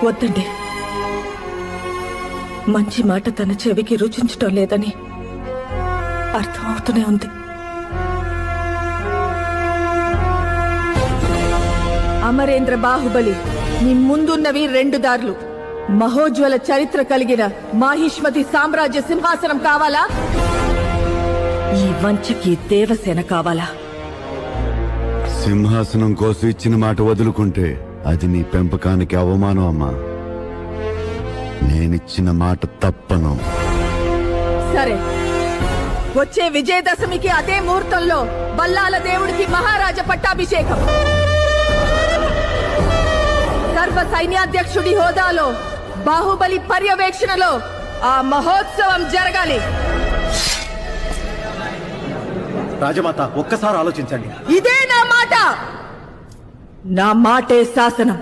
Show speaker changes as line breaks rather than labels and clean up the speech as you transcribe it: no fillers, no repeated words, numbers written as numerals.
వద్దండి, మంచి మాట తన చెవికి రుచించటం లేదని అర్థమవుతూనే ఉంది. అమరేంద్ర బాహుబలి, నీ ముందున్నవి 2 దారులు. మహోజ్వల చరిత్ర కలిగిన మాహిష్మతి సామ్రాజ్య సింహాసనం కావాలా, ఈ వంచకి దేవసేన కావాలా?
సింహాసనం కోసం ఇచ్చిన మాట వదులుకుంటే అది నీ పెంపకానికి అవమానం అమ్మా. నేనిచ్చిన మాట తప్పను.
సరే, వచ్చే విజయదశమికి అదే ముహూర్తంలో బల్లాల దేవుడికి మహారాజ పట్టాభిషేకం. సర్వ సైన్యాధ్యక్షుడి హోదాలో బాహుబలి పర్యవేక్షణలో ఆ మహోత్సవం జరగాలి.
రాజమాత, ఒక్కసారి ఆలోచించండి.
ఇదే నా మాట. నా మాటే శాసనం.